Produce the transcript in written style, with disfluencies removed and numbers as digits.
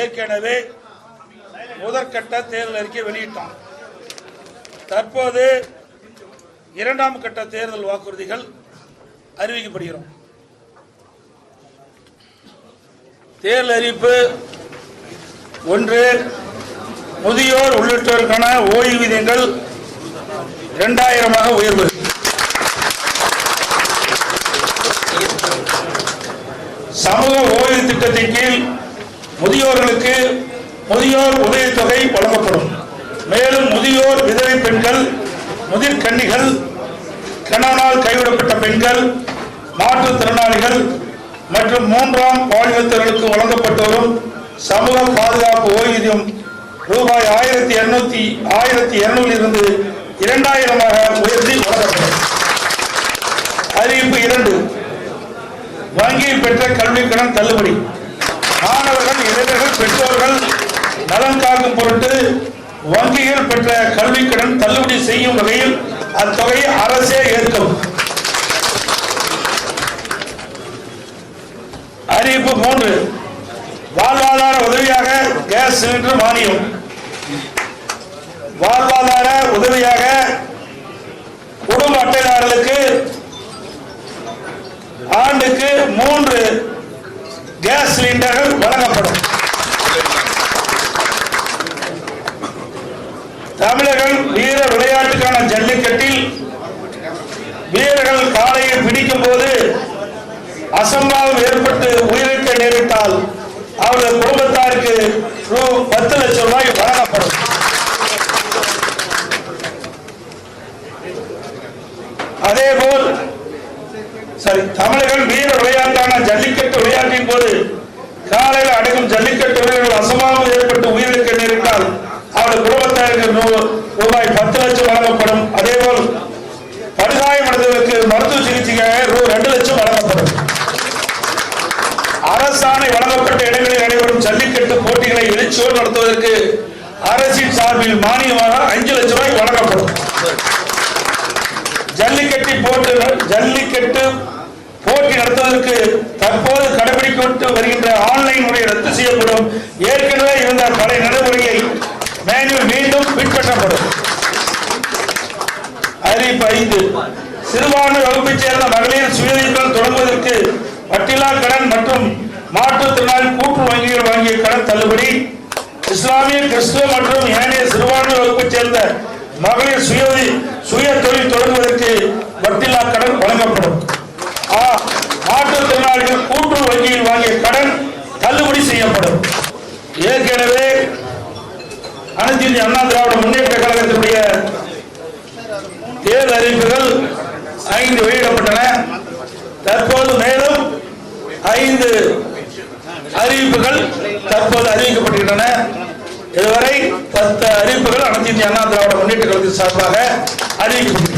ஏற்கனவே முதற்கட்ட தேர்தல் அறிக்கை வெளியிட்டோம். தற்போது இரண்டாம் கட்ட தேர்தல் வாக்குறுதிகள் அறிவிக்கப்படுகிறோம். தேர்தல் அறிவிப்பு ஒன்று, முதியோர் உள்ளிட்டோருக்கான ஓய்வூதியங்கள் 2000 உயர்வு. சமூக ஓய்வு திட்டத்தின் கீழ் முதியோர்களுக்கு முதியோர் உதவித்தொகை வழங்கப்படும். மேலும் முதியோர் விதவை பெண்கள், முதிர்கன்னிகள், கணவனால் கைவிடப்பட்ட பெண்கள், மாற்றுத்திறனாளிகள் மற்றும் மூன்றாம் பாலினத்தவர்களுக்கு வழங்கப்பட்டு வரும் சமூக பாதுகாப்பு ஓய்வூதியம் ரூபாய் 1200 இருந்து 2000 உயர்த்தி வழங்கப்படும். அறிவிப்பு 2, வங்கியில் பெற்ற கல்விக் கடன் தள்ளுபடி. மாணவர்கள், இளைஞர்கள், பெற்றோர்கள் நலன் காக்கும் பொருட்டு வங்கிகள் பெற்ற கல்விக் கடன் தள்ளுபடி செய்யும் வகையில் அத்தொகையை அரசே ஏற்கும். அறிவிப்பு 3, வாழ்வாதார உதவியாக கேஸ் சிலிண்டர் மானியம். வாழ்வாதார உதவியாக குடும்ப அட்டைதாரர்களுக்கு ஆண்டுக்கு 3 கேஸ் சிலிண்டர்கள் வழங்கப்படும். தமிழர்கள் வீர விளையாட்டுக்கான ஜல்லிக்கட்டில் வீரர்கள் காளையை பிடிக்கும் போது அசம்பாவிதம் ஏற்பட்டு உயிரிழக்க நேரிட்டால் அவர்கள் குடும்பத்தாருக்கு ரூ. 10 லட்சம் வழங்கப்படும். அதேபோல் தமிழர்கள் வீர விளையாட்டான ஜல்லிக்கட்டு விளையாட்டின் போது காலையில் அடங்கும் ஜல்லிக்கட்டு வீரர்கள் அசம்பாவிதம் ஏற்பட்டு உயிரிழக்க நேரிட்டால் அவர்கள் குடும்பத்தாருக்கு ரூபாய் 10 லட்சம் வழங்கப்படும். அதேபோல் படுகாயமடைந்தவர்களுக்கு மருத்துவ சிகிச்சைக்காக ரூ. 2 லட்சம் வழங்கப்படும். அரசாணை வழங்கப்பட்ட இடங்களில் நடைபெறும் ஜல்லிக்கட்டு போட்டிகளை எழுச்சியோடு நடத்துவதற்கு அரசின் சார்பில் மானியமாக 5 லட்சம் வழங்கப்படும். ஜல்லிக்கட்டு போட்டி நடத்துவதற்கு தற்போது கடைபிடிக்கப்பட்டு வருகின்ற ஆன்லைன் முறை ரத்து செய்யப்படும். ஏற்கனவே இருந்த பழைய நடைமுறையை மேனுவல் மீண்டும் பின்பற்றப்படும். அறிவிப்பு 5, சிறுபான்மை வகுப்பைச் சேர்ந்த மகளிர் சுயதொழில் தொடங்குவதற்கு வட்டிலா கடன் மற்றும் மாற்றுத்திறனாளி கூட்டு வங்கிகள் வாங்கிய கடன் தள்ளுபடி. இஸ்லாமிய, கிறிஸ்துவ மற்றும் ஏனைய சிறுபான்மை வகுப்பைச் சேர்ந்த மகளிர் சுய தொழில் தொடங்குவதற்கு வட்டிலா கடன் வழங்கப்படும். மாற்றுத்திறனாளிகள் கூட்டு வங்கியில் வாங்கிய கடன் தள்ளுபடி செய்யப்படும். ஏற்கனவே அனைத்து இந்திய அண்ணா திராவிட முன்னேற்ற கழகத்தினுடைய தேர்தல் அறிவிப்புகள் 5 வெளியிடப்பட்டன. தற்போது மேலும் 5 அறிவிப்புகள் தற்போது அறிவிக்கப்பட்டுள்ளன. இதுவரை 10 அறிவிப்புகள் அனைத்து இந்திய அண்ணா திராவிட முன்னேற்ற கழகத்தின் சார்பாக அறிவிக்கப்பட்டன.